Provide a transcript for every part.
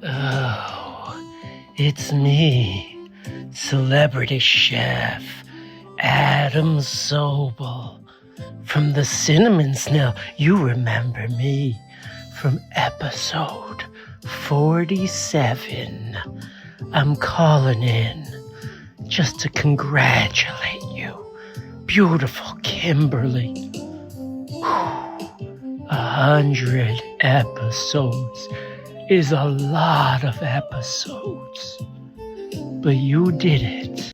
Oh, it's me, celebrity chef Adam Sobel from the Cinnamon Snail. You remember me from episode 47. I'm calling in just to congratulate you, beautiful Kimberly. 100 episodes is a lot of episodes, but you did it.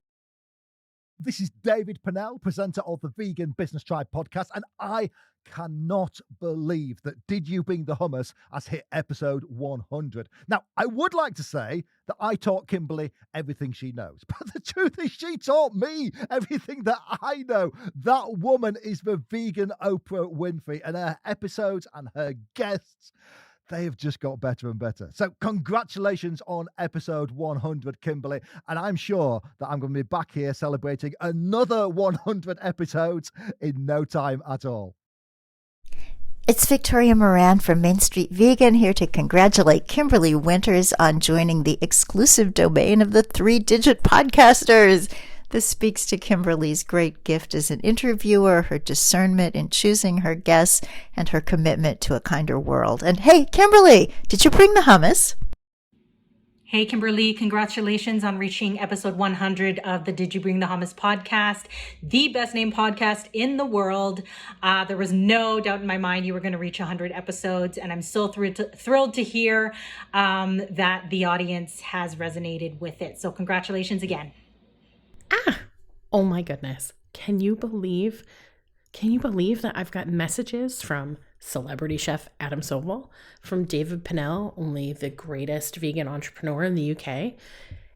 This is David Pennell, presenter of the Vegan Business Tribe podcast, and I cannot believe that Did You Bring the Hummus has hit episode 100. Now, I would like to say that I taught Kimberly everything she knows, but the truth is she taught me everything that I know. That woman is the vegan Oprah Winfrey, and her episodes and her guests, they have just got better and better. So congratulations on episode 100, Kimberly. And I'm sure that I'm going to be back here celebrating another 100 episodes in no time at all. It's Victoria Moran from Main Street Vegan here to congratulate Kimberly Winters on joining the exclusive domain of the three-digit podcasters. This speaks to Kimberly's great gift as an interviewer, her discernment in choosing her guests, and her commitment to a kinder world. And hey, Kimberly, did you bring the hummus? Hey, Kimberly, congratulations on reaching episode 100 of the Did You Bring the Hummus podcast, the best named podcast in the world. There was no doubt in my mind you were going to reach 100 episodes, and I'm so thrilled to hear that the audience has resonated with it. So congratulations again. Oh my goodness. Can you believe that I've got messages from celebrity chef Adam Sobel, from David Pennell, only the greatest vegan entrepreneur in the UK,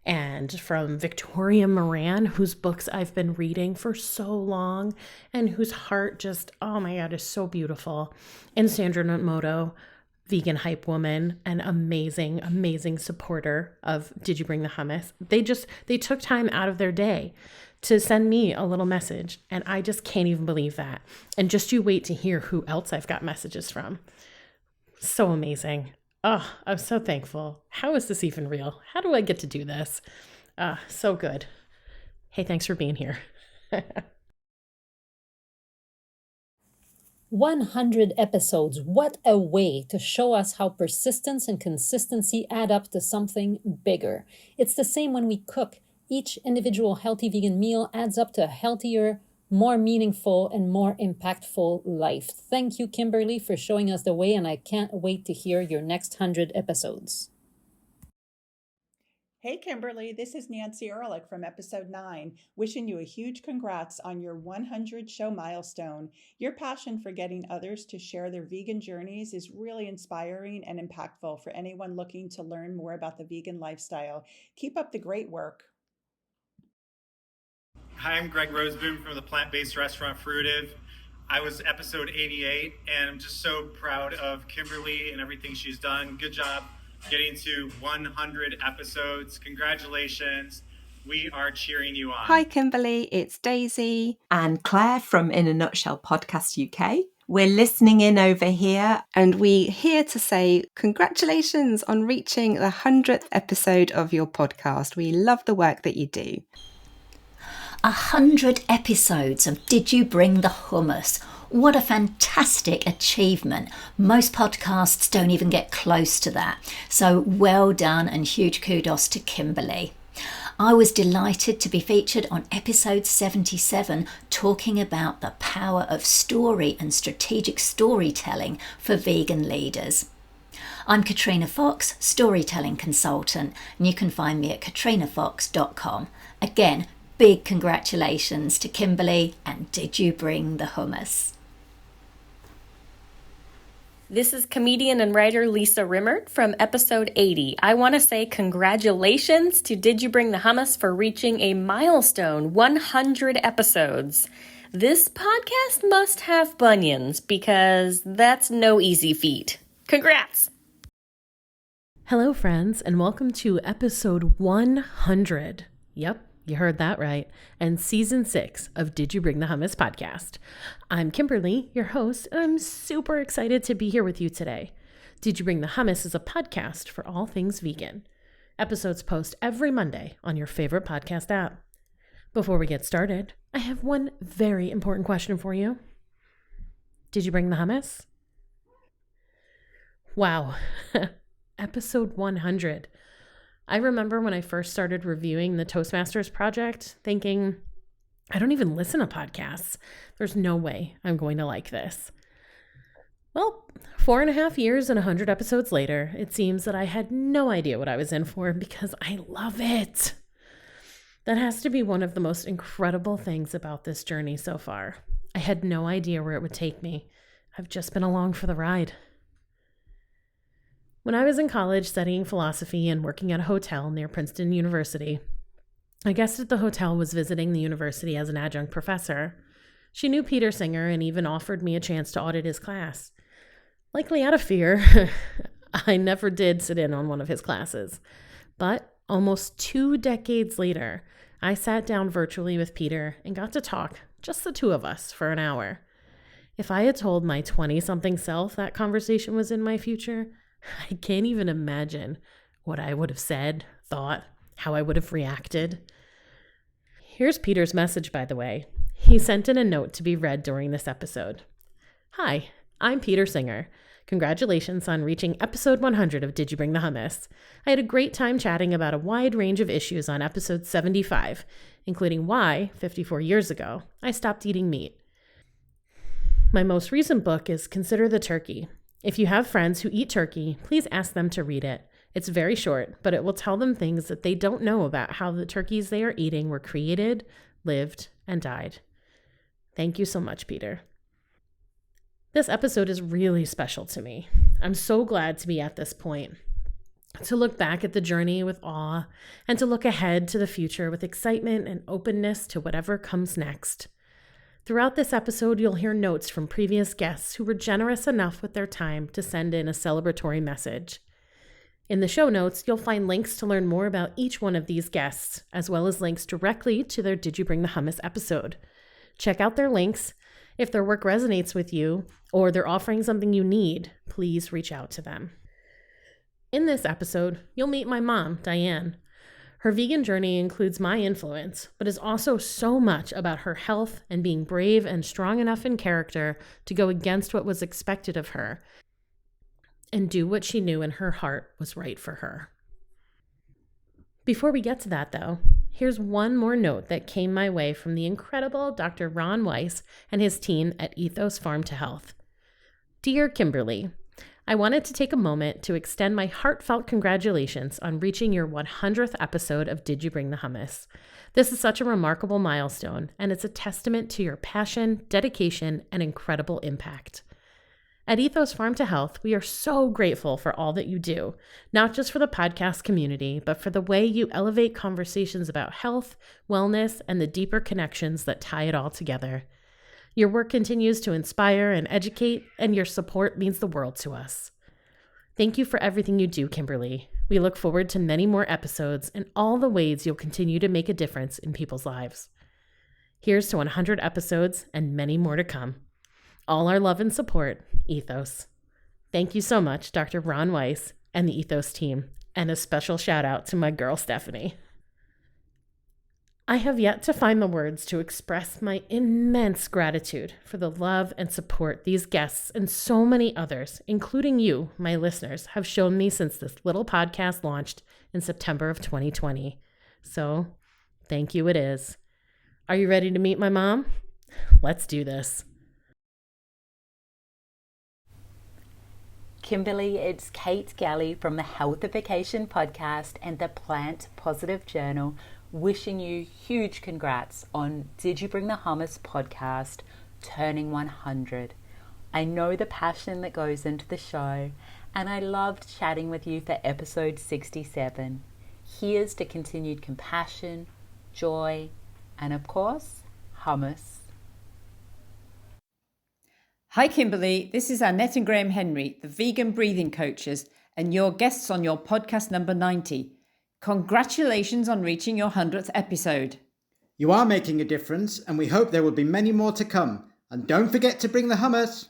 and from Victoria Moran, whose books I've been reading for so long and whose heart just, oh my God, is so beautiful, and Sandra Nomoto, vegan hype woman, an amazing, amazing supporter of Did You Bring the Hummus. They took time out of their day to send me a little message, and I just can't even believe that. And just you wait to hear who else I've got messages from. So amazing. Oh, I'm so thankful. How is this even real? How do I get to do this? So good. Hey, thanks for being here. 100 episodes. What a way to show us how persistence and consistency add up to something bigger. It's the same when we cook. Each individual healthy vegan meal adds up to a healthier, more meaningful, and more impactful life. Thank you, Kimberly, for showing us the way, and I can't wait to hear your next 100 episodes. Hey, Kimberly, this is Nancy Ehrlich from episode 9, wishing you a huge congrats on your 100 show milestone. Your passion for getting others to share their vegan journeys is really inspiring and impactful for anyone looking to learn more about the vegan lifestyle. Keep up the great work. Hi, I'm Greg Roseboom from the plant-based restaurant Fruitive. I was episode 88, and I'm just so proud of Kimberly and everything she's done. Good job getting to 100 episodes. Congratulations. We are cheering you on. Hi, Kimberly. It's Daisy and Claire from In a Nutshell Podcast UK. We're listening in over here, and we're here to say congratulations on reaching the 100th episode of your podcast. We love the work that you do. 100 episodes of Did You Bring the Hummus? What a fantastic achievement. Most podcasts don't even get close to that. So well done, and huge kudos to Kimberly. I was delighted to be featured on episode 77, talking about the power of story and strategic storytelling for vegan leaders. I'm Katrina Fox, storytelling consultant, and you can find me at katrinafox.com. Again, big congratulations to Kimberly, and Did You Bring the Hummus? This is comedian and writer Lisa Rimmert from episode 80. I want to say congratulations to Did You Bring the Hummus for reaching a milestone, 100 episodes. This podcast must have bunions, because that's no easy feat. Congrats! Hello, friends, and welcome to episode 100. Yep. You heard that right. And season 6 of Did You Bring the Hummus podcast. I'm Kimberly, your host, and I'm super excited to be here with you today. Did You Bring the Hummus is a podcast for all things vegan. Episodes post every Monday on your favorite podcast app. Before we get started, I have one very important question for you. Did you bring the hummus? Wow, episode 100. I remember when I first started reviewing the Toastmasters project, thinking, I don't even listen to podcasts. There's no way I'm going to like this. Well, 4.5 years and 100 episodes later, it seems that I had no idea what I was in for because I love it. That has to be one of the most incredible things about this journey so far. I had no idea where it would take me. I've just been along for the ride. When I was in college studying philosophy and working at a hotel near Princeton University, a guest at the hotel was visiting the university as an adjunct professor. She knew Peter Singer and even offered me a chance to audit his class. Likely out of fear, I never did sit in on one of his classes. But almost 2 decades later, I sat down virtually with Peter and got to talk, just the two of us, for an hour. If I had told my 20-something self that conversation was in my future, I can't even imagine what I would have said, thought, how I would have reacted. Here's Peter's message, by the way. He sent in a note to be read during this episode. Hi, I'm Peter Singer. Congratulations on reaching episode 100 of Did You Bring the Hummus? I had a great time chatting about a wide range of issues on episode 75, including why, 54 years ago, I stopped eating meat. My most recent book is Consider the Turkey. If you have friends who eat turkey, please ask them to read it. It's very short, but it will tell them things that they don't know about how the turkeys they are eating were created, lived, and died. Thank you so much, Peter. This episode is really special to me. I'm so glad to be at this point, to look back at the journey with awe, and to look ahead to the future with excitement and openness to whatever comes next. Throughout this episode, you'll hear notes from previous guests who were generous enough with their time to send in a celebratory message. In the show notes, you'll find links to learn more about each one of these guests, as well as links directly to their Did You Bring the Hummus episode. Check out their links. If their work resonates with you, or they're offering something you need, please reach out to them. In this episode, you'll meet my mom, Diane. Her vegan journey includes my influence, but is also so much about her health and being brave and strong enough in character to go against what was expected of her and do what she knew in her heart was right for her. Before we get to that, though, here's one more note that came my way from the incredible Dr. Ron Weiss and his team at Ethos Farm to Health. Dear Kimberly, I wanted to take a moment to extend my heartfelt congratulations on reaching your 100th episode of Did You Bring the Hummus? This is such a remarkable milestone, and it's a testament to your passion, dedication, and incredible impact. At Ethos Farm to Health, we are so grateful for all that you do, not just for the podcast community, but for the way you elevate conversations about health, wellness, and the deeper connections that tie it all together. Your work continues to inspire and educate, and your support means the world to us. Thank you for everything you do, Kimberly. We look forward to many more episodes and all the ways you'll continue to make a difference in people's lives. Here's to 100 episodes and many more to come. All our love and support, Ethos. Thank you so much, Dr. Ron Weiss and the Ethos team, and a special shout out to my girl, Stephanie. I have yet to find the words to express my immense gratitude for the love and support these guests and so many others, including you, my listeners, have shown me since this little podcast launched in September of 2020. So, thank you it is. Are you ready to meet my mom? Let's do this. Kimberly, it's Kate Galley from the Healthification Podcast and the Plant Positive Journal, wishing you huge congrats on Did You Bring the Hummus podcast turning 100. I know the passion that goes into the show, and I loved chatting with you for episode 67. Here's to continued compassion, joy, and of course, hummus. Hi Kimberly, this is Annette and Graham Henry, the vegan breathing coaches, and your guests on your podcast number 90. Congratulations on reaching your 100th episode. You are making a difference, and we hope there will be many more to come. And don't forget to bring the hummus.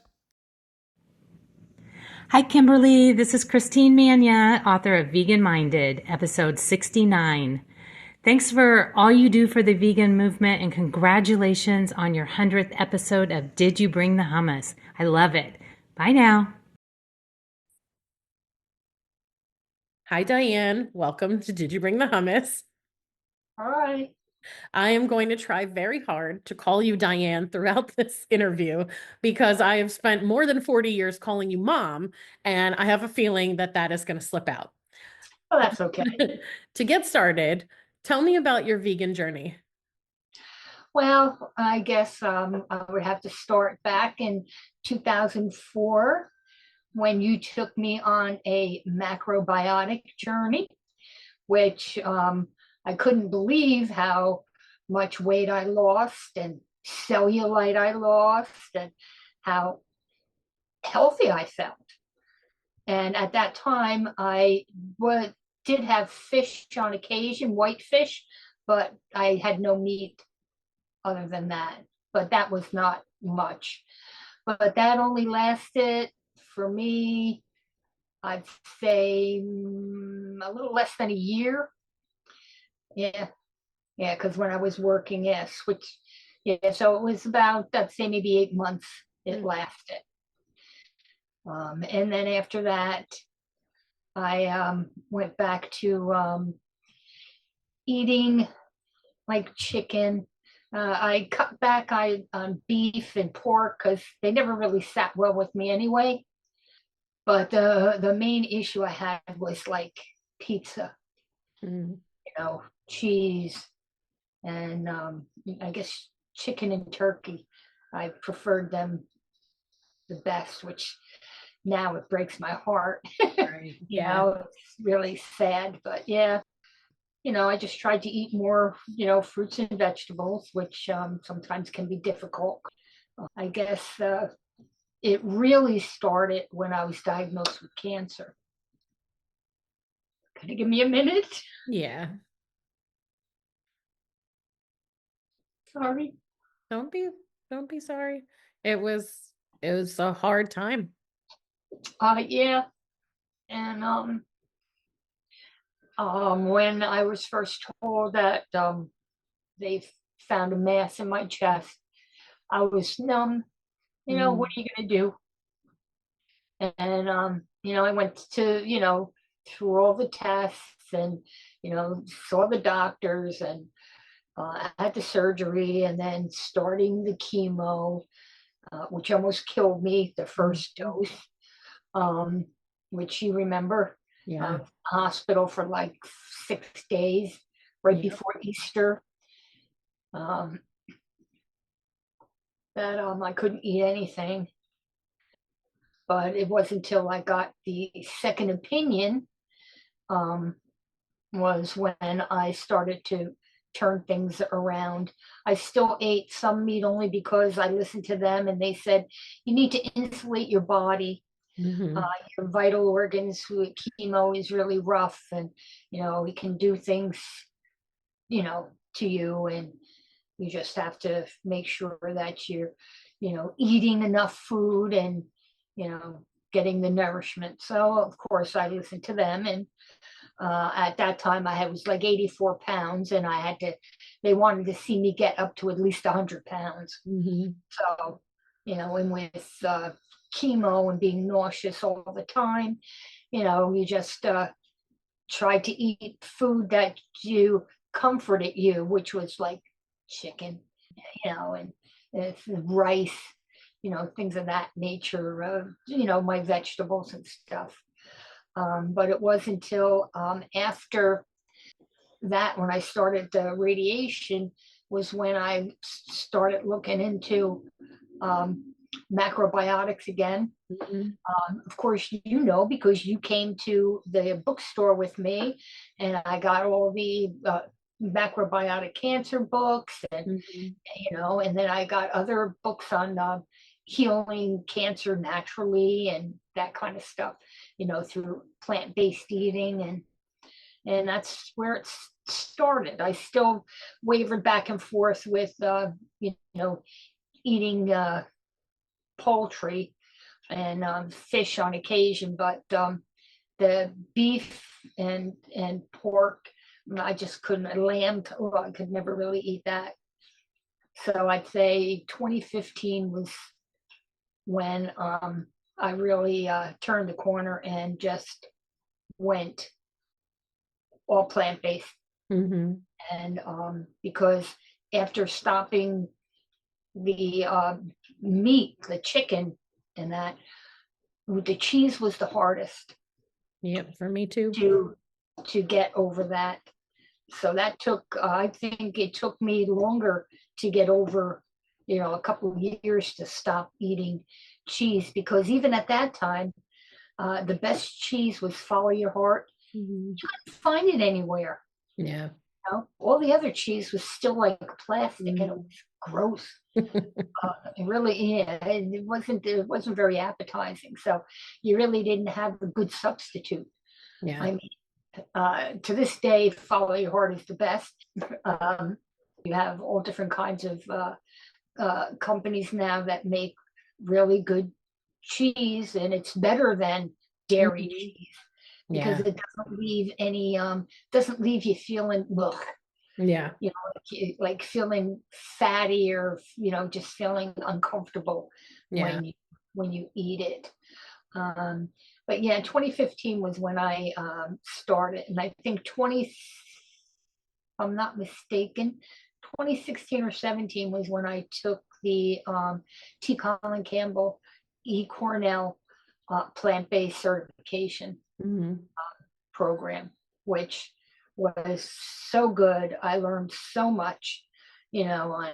Hi, Kimberly. This is Christine Mania, author of Vegan Minded, episode 69. Thanks for all you do for the vegan movement, and congratulations on your 100th episode of Did You Bring the Hummus? I love it. Bye now. Hi, Diane. Welcome to Did You Bring the Hummus? Hi. I am going to try very hard to call you Diane throughout this interview because I have spent more than 40 years calling you mom, and I have a feeling that that is going to slip out. Oh, that's okay. To get started, tell me about your vegan journey. Well, I guess I would have to start back in 2004 when you took me on a macrobiotic journey, which I couldn't believe how much weight I lost and cellulite I lost and how healthy I felt. And at that time, I did have fish on occasion, white fish, but I had no meat other than that. But that was not much. But that only lasted for me, I'd say a little less than a year. Yeah. Yeah, because when I was working, switched. Yeah, so it was about, I'd say maybe 8 months it lasted. And then after that, I went back to eating like chicken. I cut back on beef and pork because they never really sat well with me anyway. But the main issue I had was like pizza, cheese, and I guess chicken and turkey. I preferred them the best, which now it breaks my heart. It's really sad, but yeah. I just tried to eat more, fruits and vegetables, which sometimes can be difficult. I guess it really started when I was diagnosed with cancer. Can you give me a minute? Yeah. Sorry. Don't be sorry. It was a hard time. Yeah. And when I was first told that they found a mass in my chest, I was numb. What are you going to do? And I went to, through all the tests and, saw the doctors and had the surgery and then starting the chemo, which almost killed me, the first dose, which you remember, hospital for like 6 days right before Easter. That I couldn't eat anything. But it wasn't until I got the second opinion was when I started to turn things around. I still ate some meat only because I listened to them and they said, you need to insulate your body. Your vital organs, chemo is really rough and, it can do things, to you, and you just have to make sure that you're, eating enough food and, getting the nourishment. So of course I listened to them, and at that time I was like 84 pounds and they wanted to see me get up to at least 100 pounds. So, and with chemo and being nauseous all the time, you just tried to eat food that comforted you, which was like chicken, and rice, things of that nature, my vegetables and stuff. But it wasn't until after that, when I started the radiation, was when I started looking into macrobiotics again. Of course, because you came to the bookstore with me, and I got all the macrobiotic cancer books, and and then I got other books on healing cancer naturally and that kind of stuff, through plant-based eating, and that's where it started. I still wavered back and forth with eating poultry, and fish on occasion, but the beef and pork, I just couldn't. Lamb, I could never really eat that. So I'd say 2015 was when I really turned the corner and just went all plant-based. Mm-hmm. And because after stopping the meat, the chicken, and that, the cheese was the hardest. Yep, for me too. To get over that. So that took, I think it took me longer to get over, a couple of years to stop eating cheese, because even at that time, the best cheese was Follow Your Heart. Mm-hmm. You couldn't find it anywhere. Yeah. All the other cheese was still like plastic, and it was gross. It really, it wasn't very appetizing. So you really didn't have a good substitute. Yeah. I mean, to this day, Follow Your Heart is the best. You have all different kinds of companies now that make really good cheese, and it's better than dairy cheese because it doesn't leave any, doesn't leave you feeling, ugh. Yeah. Like feeling fatty, or, just feeling uncomfortable when you eat it. But yeah, 2015 was when I started, and I think if I'm not mistaken, 2016 or 17 was when I took the T. Colin Campbell, E. Cornell plant-based certification program, which was so good. I learned so much, on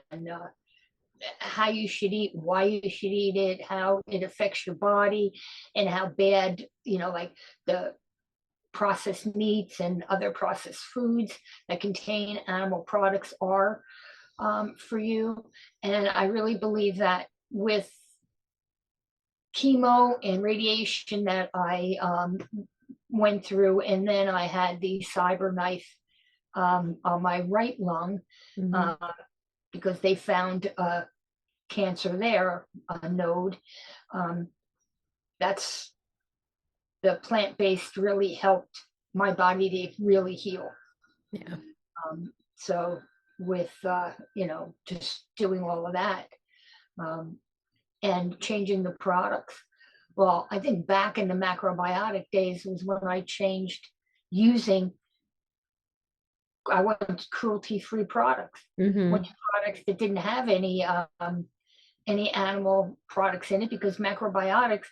how you should eat, why you should eat it, how it affects your body, and how bad, like the processed meats and other processed foods that contain animal products are for you. And I really believe that with chemo and radiation that I went through, and then I had the cyber knife on my right lung, because they found cancer there, a node. That's the plant-based really helped my body to really heal. Yeah. So with just doing all of that, and changing the products. Well, I think back in the macrobiotic days was when I changed I went to cruelty-free products. Went to products that didn't have any animal products in it, because macrobiotics,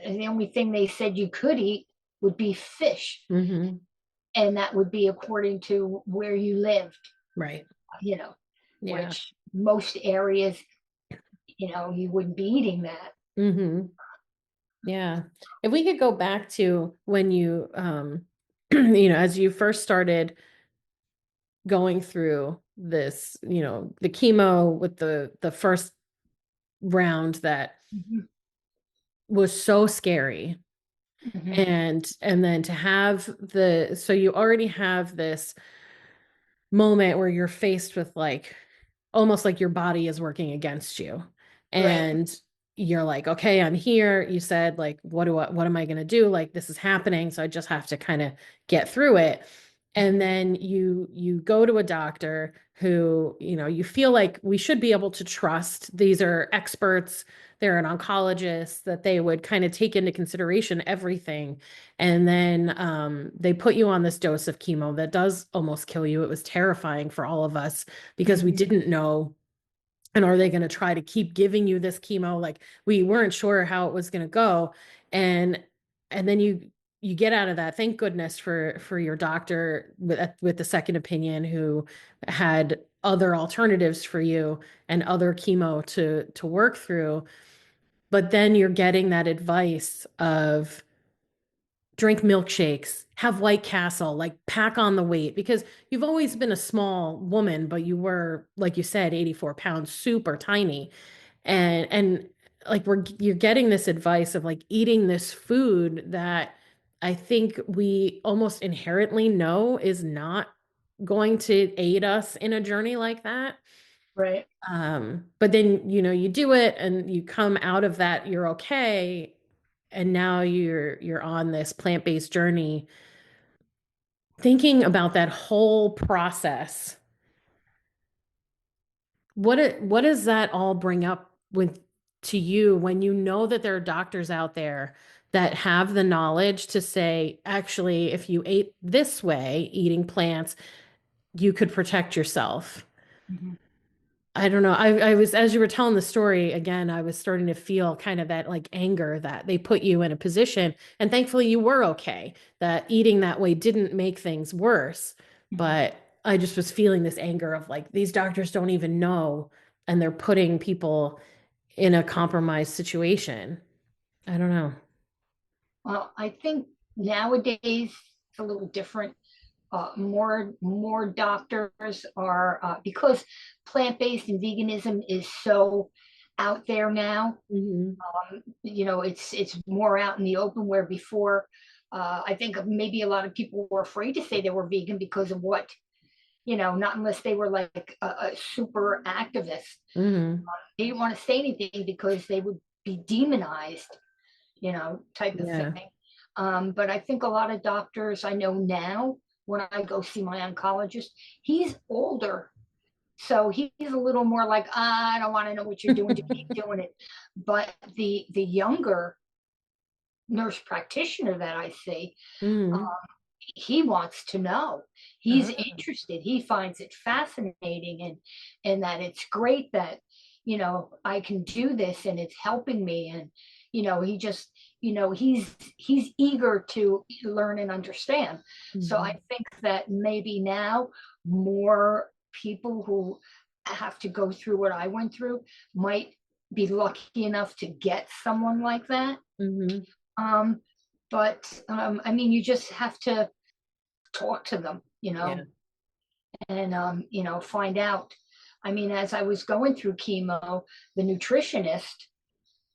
the only thing they said you could eat would be fish. And that would be according to where you lived. Right. Which most areas, you wouldn't be eating that. Yeah. If we could go back to when you, as you first started going through this, the chemo with the first round that was so scary. And then to have so you already have this moment where you're faced with almost like your body is working against you. And you're like, okay, I'm here. You said what am I going to do? This is happening. So I just have to kind of get through it. And then you go to a doctor who, you feel like we should be able to trust. These are experts. They're an oncologist, that they would kind of take into consideration everything. And then they put you on this dose of chemo that does almost kill you. It was terrifying for all of us because we didn't know. And are they going to try to keep giving you this chemo? We weren't sure how it was going to go. And then you get out of that. Thank goodness for your doctor with the second opinion, who had other alternatives for you and other chemo to work through. But then you're getting that advice of drink milkshakes, have White Castle, pack on the weight, because you've always been a small woman, but you were, like you said, 84 pounds, super tiny. And you're getting this advice of eating this food that I think we almost inherently know is not going to aid us in a journey like that. Right. But then, you do it and you come out of that, you're okay. And now you're on this plant-based journey. Thinking about that whole process, what does that all bring up to you when you know that there are doctors out there that have the knowledge to say, actually, if you ate this way, eating plants, you could protect yourself? I don't know. I was, as you were telling the story again, I was starting to feel kind of that like anger that they put you in a position, and thankfully you were okay, that eating that way didn't make things worse. But I just was feeling this anger of like, these doctors don't even know, and they're putting people in a compromised situation. I don't know. Well, I think nowadays it's a little different. More doctors are because plant-based and veganism is so out there now. It's more out in the open, where before I think maybe a lot of people were afraid to say they were vegan because of what, not unless they were like a super activist. They didn't want to say anything because they would be demonized, type of thing. But I think a lot of doctors I know now, when I go see my oncologist, he's older. So he's a little more like, I don't want to know what you're doing to keep doing it. But the younger nurse practitioner that I see, he wants to know. He's interested. He finds it fascinating, and that it's great that, I can do this and it's helping me. And, he just, he's eager to learn and understand. So I think that maybe now more people who have to go through what I went through might be lucky enough to get someone like that. But I mean, you just have to talk to them, and find out. I mean, as I was going through chemo, the nutritionist,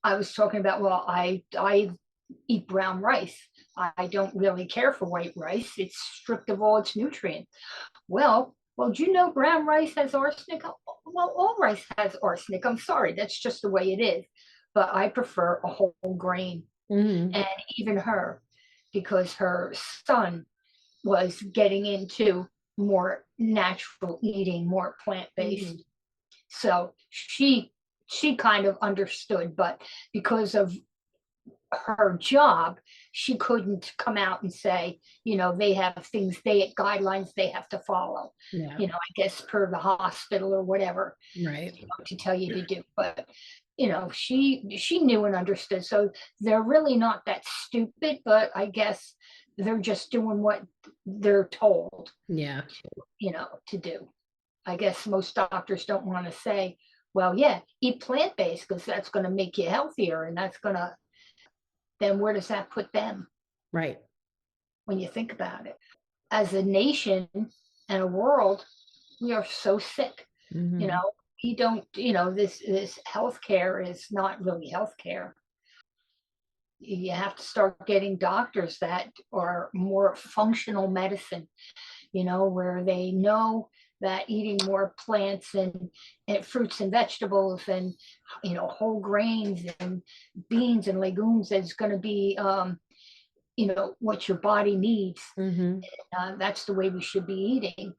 I was talking about, well, I eat brown rice. I don't really care for white rice. It's stripped of all its nutrients. Well, do you know brown rice has arsenic? Well, all rice has arsenic. I'm sorry, that's just the way it is. But I prefer a whole grain. And even her, because her son was getting into more natural eating, more plant-based. So she kind of understood, but because of her job, she couldn't come out and say, they have guidelines they have to follow. I guess per the hospital or whatever, right, to tell you to do. But she knew and understood. So they're really not that stupid, but I guess they're just doing what they're told. To do. I guess most doctors don't want to say, well, yeah, eat plant-based because that's going to make you healthier, and that's going to. Then where does that put them? Right. When you think about it, as a nation and a world, we are so sick. We don't, this healthcare is not really healthcare. You have to start getting doctors that are more functional medicine, where they know that eating more plants and fruits and vegetables and, whole grains and beans and legumes is going to be, what your body needs. That's the way we should be eating.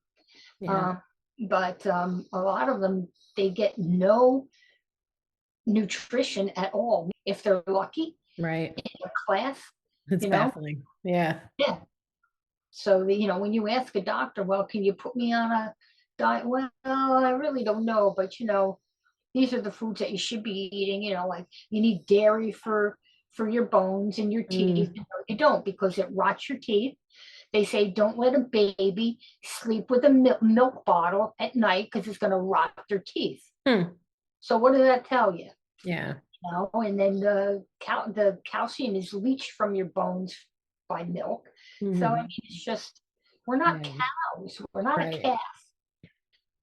But a lot of them, they get no nutrition at all. If they're lucky, right, in a class, it's baffling. Yeah. So when you ask a doctor, well, can you put me on a diet? Well, I really don't know, but these are the foods that you should be eating. Like you need dairy for your bones and your teeth. You don't, because it rots your teeth. They say don't let a baby sleep with a milk bottle at night because it's going to rot their teeth. So what does that tell you? Yeah. And then the calcium is leached from your bones by milk. So I mean, it's just, we're not cows. We're not a calf.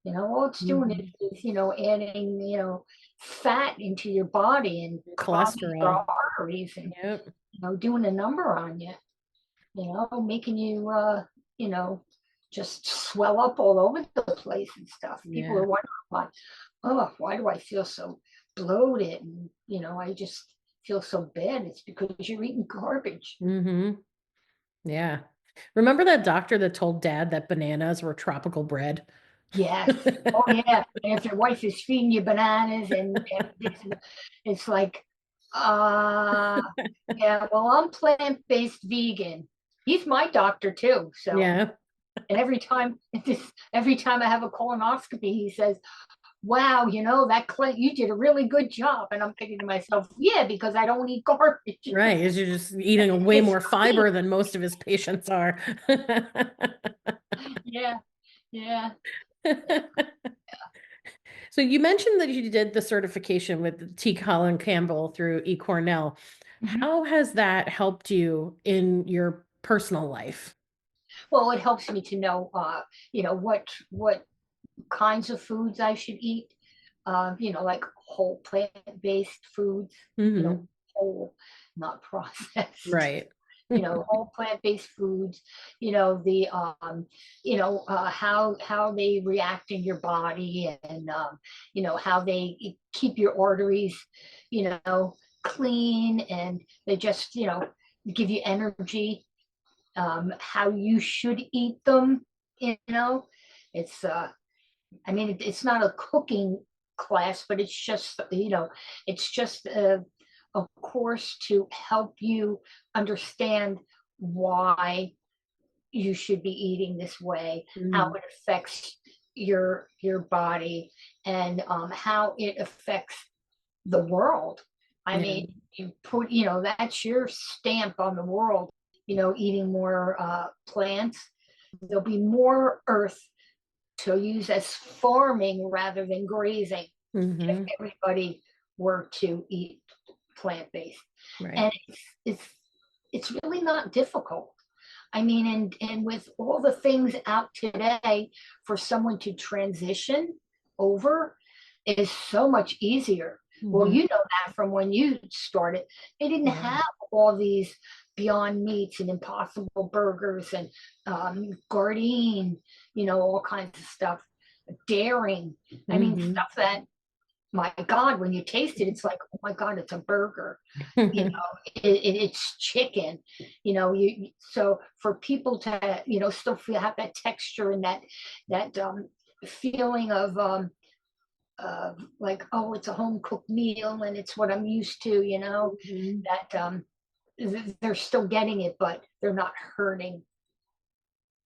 All it's doing is adding fat into your body and cholesterol, your arteries, and doing a number on you. Making you just swell up all over the place and stuff. People are wondering why. oh, why do I feel so bloated? And, I just feel so bad. It's because you're eating garbage. Mm-hmm. Yeah. Remember that doctor that told Dad that bananas were tropical bread? Yes. Oh, yeah. And if your wife is feeding you bananas and it's like, yeah, well, I'm plant-based vegan. He's my doctor too. So, Yeah. and every time I have a colonoscopy, he says, wow, you did a really good job. And I'm thinking to myself, yeah, because I don't eat garbage. Right. Is you're just eating way more fiber than most of his patients are. Yeah. Yeah. So you mentioned that you did the certification with T. Colin Campbell through eCornell. Mhm. How has that helped you in your personal life? Well, it helps me to know, what kinds of foods I should eat. Like whole plant-based foods. Mm-hmm. Whole, not processed. Right. Whole plant-based foods. How they react in your body, and how they keep your arteries, clean, and they just give you energy. How you should eat them. It's it's not a cooking class, but it's just a course to help you understand why you should be eating this way, how it affects your body, and how it affects the world. I mean, you put, that's your stamp on the world, eating more plants. There'll be more earth to use as farming rather than grazing if everybody were to eat plant-based. Right. And it's really not difficult. I mean, and with all the things out today, for someone to transition over is so much easier. Well, you know that from when you started. They didn't have all these Beyond Meats and Impossible Burgers and Gardein, all kinds of stuff. Daring. I mean, stuff that, my God, when you taste it, it's like, oh my God, it's a burger. It's chicken. So for people to, still have that texture and that feeling of like, oh, it's a home cooked meal and it's what I'm used to, that they're still getting it, but they're not hurting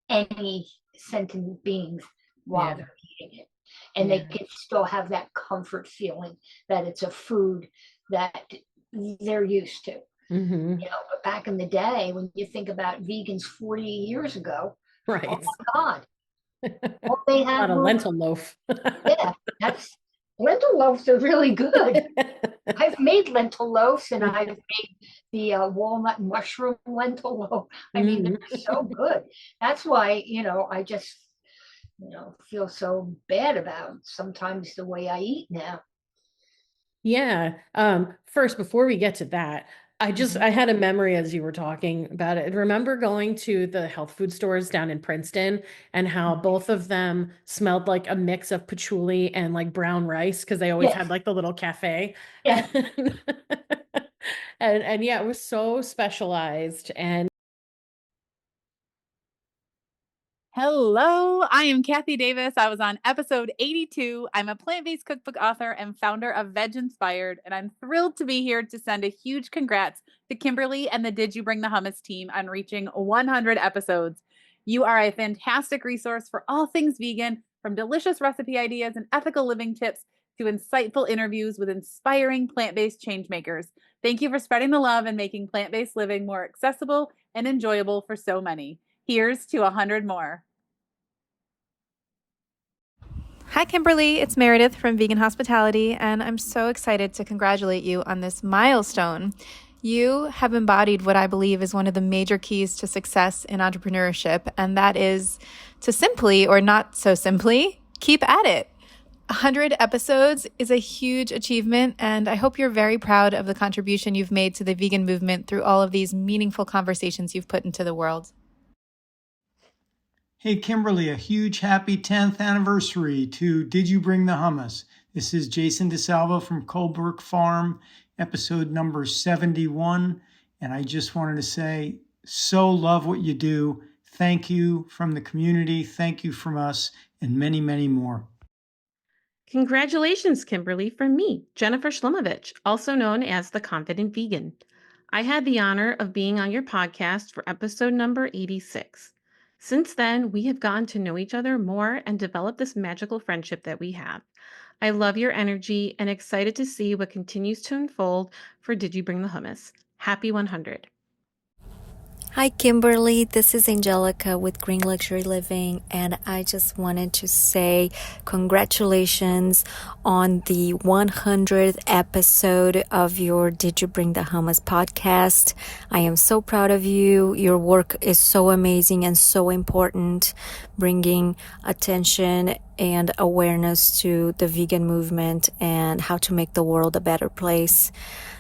any sentient beings while they're eating it. And they can still have that comfort feeling that it's a food that they're used to. But back in the day, when you think about vegans 40 years ago, right. Oh my God. All they had Not a lentil loaf. Yeah, lentil loaves are really good. I've made lentil loaves, and I've made the walnut mushroom lentil loaf. I mean, they're so good. That's why, I just, feel so bad about sometimes the way I eat now. Yeah. First, before we get to that, I had a memory as you were talking about it. I remember going to the health food stores down in Princeton and how both of them smelled like a mix of patchouli and like brown rice, because they always had like the little cafe. Yeah. And yeah, it was so specialized. And hello, I am Kathy Davis. I was on episode 82. I'm a plant-based cookbook author and founder of Veg Inspired, and I'm thrilled to be here to send a huge congrats to Kimberly and the Did You Bring the Hummus team on reaching 100 episodes. You are a fantastic resource for all things vegan, from delicious recipe ideas and ethical living tips to insightful interviews with inspiring plant-based change makers. Thank you for spreading the love and making plant-based living more accessible and enjoyable for so many. Here's to 100 more. Hi, Kimberly. It's Meredith from Vegan Hospitality, and I'm so excited to congratulate you on this milestone. You have embodied what I believe is one of the major keys to success in entrepreneurship, and that is to simply, or not so simply, keep at it. 100 episodes is a huge achievement, and I hope you're very proud of the contribution you've made to the vegan movement through all of these meaningful conversations you've put into the world. Hey, Kimberly, a huge happy 10th anniversary to Did You Bring the Hummus? This is Jason DeSalvo from Colebrook Farm, episode number 71. And I just wanted to say, so love what you do. Thank you from the community. Thank you from us, and many, many more. Congratulations, Kimberly, from me, Jennifer Shlimovich, also known as the Confident Vegan. I had the honor of being on your podcast for episode number 86. Since then, we have gotten to know each other more and developed this magical friendship that we have. I love your energy and excited to see what continues to unfold for Did You Bring the Hummus? Happy 100. Hi, Kimberly. This is Angelica with Green Luxury Living, and I just wanted to say congratulations on the 100th episode of your Did You Bring the Hummus podcast. I am so proud of you. Your work is so amazing and so important, bringing attention and awareness to the vegan movement and how to make the world a better place.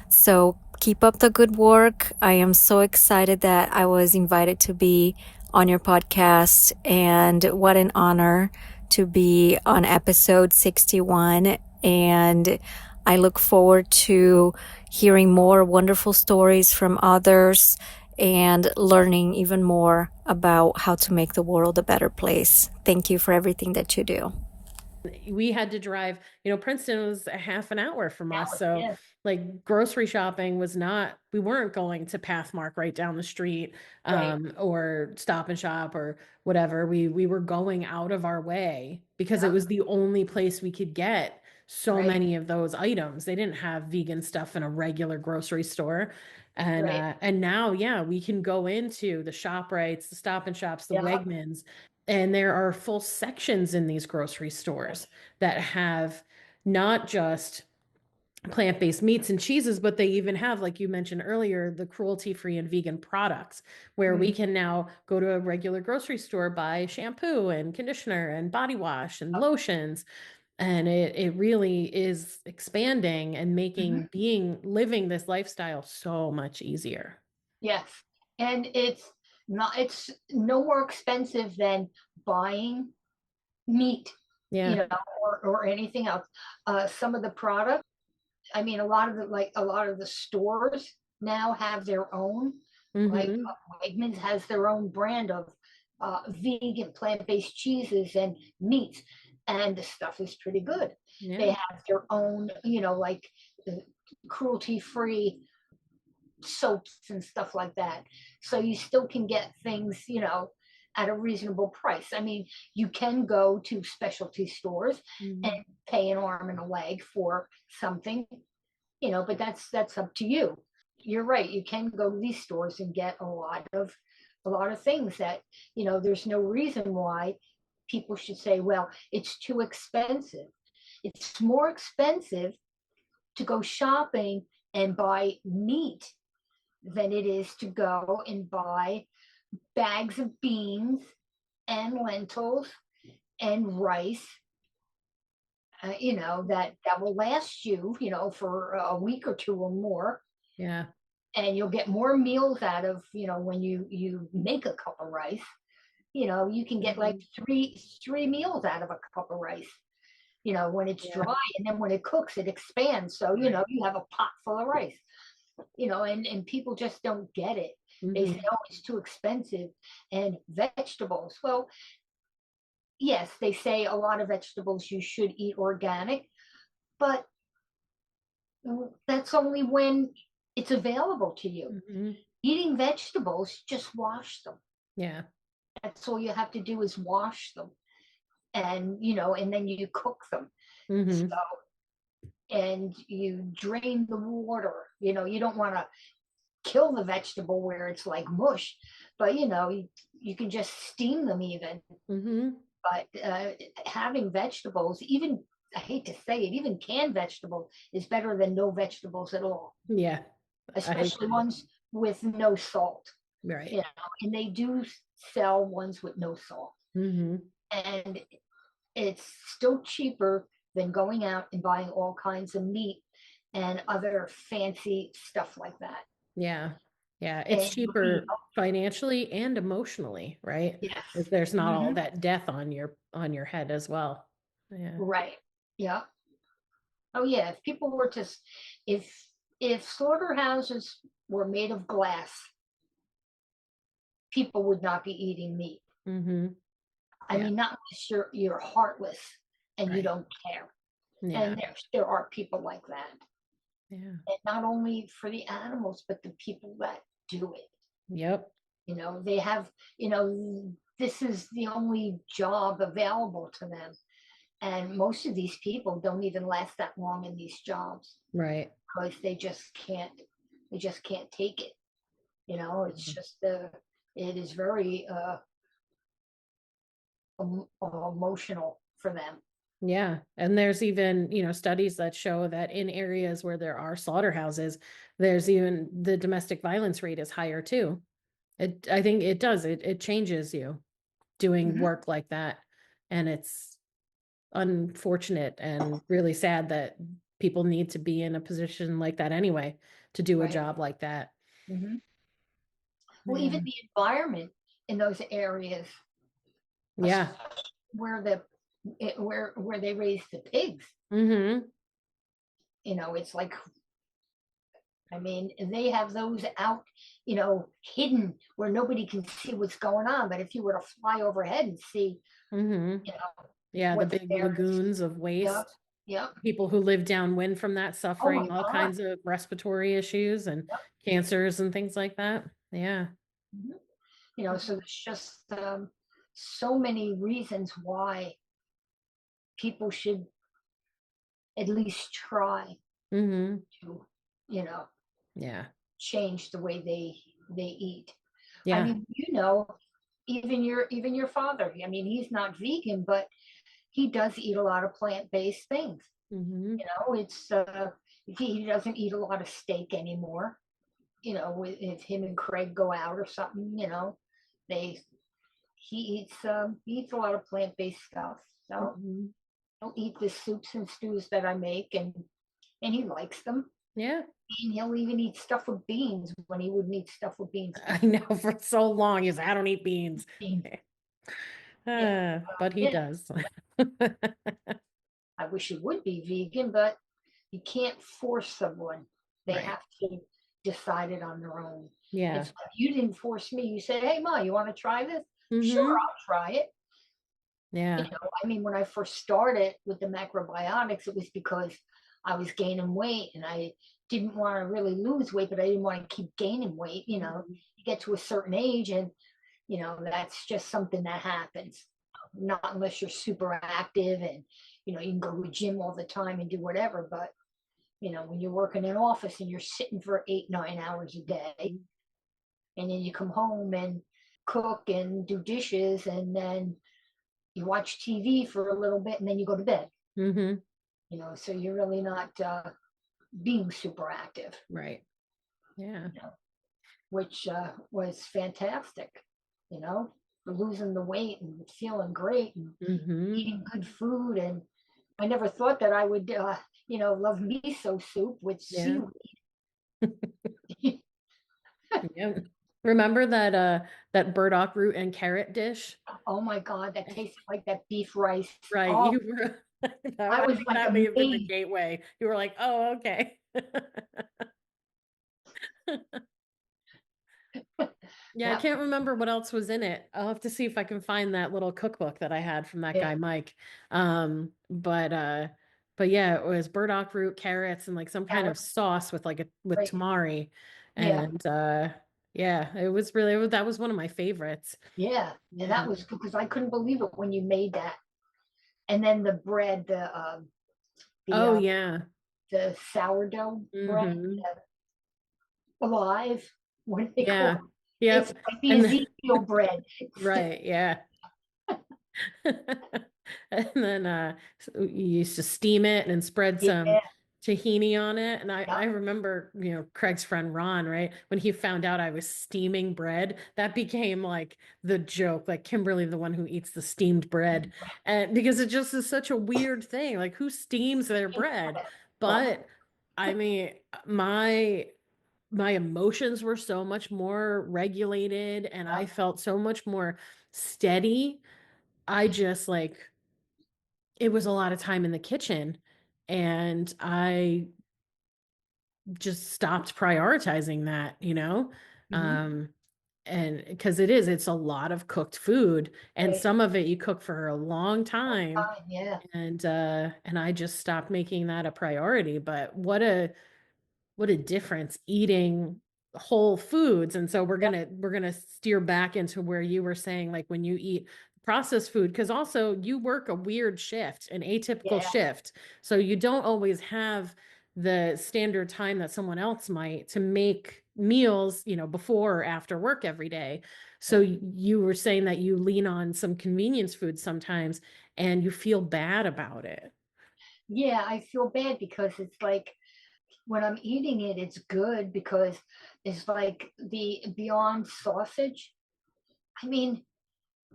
So keep up the good work. I am so excited that I was invited to be on your podcast, and what an honor to be on episode 61. And I look forward to hearing more wonderful stories from others and learning even more about how to make the world a better place. Thank you for everything that you do. We had to drive, Princeton was a half an hour from us. So like grocery shopping was not, we weren't going to Pathmark right down the street, or Stop and Shop or whatever. We were going out of our way because it was the only place we could get so many of those items. They didn't have vegan stuff in a regular grocery store. And now, we can go into the ShopRites, the Stop and Shops, the Wegmans, and there are full sections in these grocery stores that have not just plant-based meats and cheeses, but they even have, like you mentioned earlier, the cruelty-free and vegan products, where we can now go to a regular grocery store, buy shampoo and conditioner and body wash and lotions. And it really is expanding and making living this lifestyle so much easier. Yes. And it's no more expensive than buying meat, or anything else. Some of the products, I mean, a lot of the stores now have their own, like Wegmans has their own brand of vegan plant-based cheeses and meats, and the stuff is pretty good. They have their own, like cruelty-free soaps and stuff like that. So you still can get things, at a reasonable price. I mean, you can go to specialty stores and pay an arm and a leg for something, but that's up to you. You're right. You can go to these stores and get a lot of things that, there's no reason why people should say, well, it's too expensive. It's more expensive to go shopping and buy meat than it is to go and buy bags of beans and lentils and rice, that will last you, for a week or two or more. Yeah. And you'll get more meals out of, when you make a cup of rice, you can get like three meals out of a cup of rice, when it's dry, and then when it cooks, it expands. So, you have a pot full of rice, and people just don't get it. They say, oh, it's too expensive. And vegetables, well, yes, they say a lot of vegetables you should eat organic, but that's only when it's available to you. Eating vegetables, just wash them. Yeah. That's all you have to do is wash them. And, and then you cook them. So, and you drain the water. You don't want to kill the vegetable where it's like mush, but you can just steam them even. But having vegetables, even, I hate to say it, even canned vegetable is better than no vegetables at all. Yeah. Especially ones with no salt. Right. And they do sell ones with no salt. And it's still cheaper than going out and buying all kinds of meat and other fancy stuff like that. Yeah. It's cheaper financially and emotionally, right? Yes. If there's not all that death on your head as well. Yeah. Right. Yeah. Oh yeah, if people were to, if slaughterhouses were made of glass, people would not be eating meat. Mm-hmm. I mean, not unless you're heartless and you don't care. Yeah. And there are people like that. Yeah. And not only for the animals, but the people that do it. Yep. You know, they have, this is the only job available to them. And most of these people don't even last that long in these jobs. Right. Because they just can't take it. You know, it's just it is very emotional for them. Yeah. And there's even, studies that show that in areas where there are slaughterhouses, there's even the domestic violence rate is higher too. I think it does. It changes you doing work like that. And it's unfortunate and really sad that people need to be in a position like that anyway to do a job like that. Mm-hmm. Well, even the environment in those areas, yeah, where where they raise the pigs, mm-hmm. It's like, I mean, they have those out, hidden where nobody can see what's going on. But if you were to fly overhead and see, Mm-hmm. Yeah, the big lagoons of waste. Yep. People who live downwind from that suffering all kinds of respiratory issues and cancers and things like that. Yeah. Mm-hmm. So there's just so many reasons why people should at least try mm-hmm. to, yeah, change the way they eat. Yeah. I mean, even your father, I mean, he's not vegan, but he does eat a lot of plant-based things. Mm-hmm. It's he doesn't eat a lot of steak anymore. If him and Craig go out or something, he eats a lot of plant-based stuff. So he'll eat the soups and stews that I make, and he likes them. Yeah. And he'll even eat stuff with beans when he wouldn't eat stuff with beans. I know, for so long he's, I don't eat beans. But he does. I wish he would be vegan, but you can't force someone. They have to decide it on their own. Yeah. It's like, you didn't force me. You said, "Hey, Ma, you want to try this?" Mm-hmm. Sure, I'll try it. Yeah. I mean, when I first started with the macrobiotics, it was because I was gaining weight and I didn't want to really lose weight, but I didn't want to keep gaining weight. You get to a certain age and, that's just something that happens. Not unless you're super active and, you can go to the gym all the time and do whatever. But, when you're working in an office and you're sitting for 8-9 hours a day, and then you come home and cook and do dishes, and then you watch TV for a little bit, and then you go to bed. Mm-hmm. So you're really not being super active. Right. Yeah. Which was fantastic, losing the weight and feeling great and eating good food. And I never thought that I would, love miso soup with seaweed. Yeah. Remember that burdock root and carrot dish? Oh my God, that tasted like that beef rice. Right. Oh, You were I was like, that may have been the gateway. You were like, oh, okay. Yeah, I can't remember what else was in it. I'll have to see if I can find that little cookbook that I had from that guy Mike. But yeah, it was burdock root, carrots, and like some kind of sauce with tamari. And yeah, it was really, that was one of my favorites. Yeah, and that was good because I couldn't believe it when you made that. And then the bread, the sourdough bread, alive. What do they call it? Yeah. It's like the Ezekiel bread. Right. Yeah. And then you used to steam it and spread some tahini on it. And I remember, Craig's friend Ron, right? When he found out I was steaming bread, that became like the joke, like Kimberly, the one who eats the steamed bread. And because it just is such a weird thing, like who steams their bread? But I mean, my emotions were so much more regulated and I felt so much more steady. I just it was a lot of time in the kitchen And I just stopped prioritizing that, and because it's a lot of cooked food, and Right. some of it you cook for a long time, Yeah. and I just stopped making that a priority. But what a difference eating whole foods. And so we're gonna steer back into where you were saying, like, when you eat processed food, because also you work a weird shift, an atypical Yeah. shift, so you don't always have the standard time that someone else might to make meals, before or after work every day. So you were saying that you lean on some convenience food sometimes and you feel bad about it. Yeah, I feel bad because it's like when I'm eating it, it's good because it's like the Beyond sausage. I mean,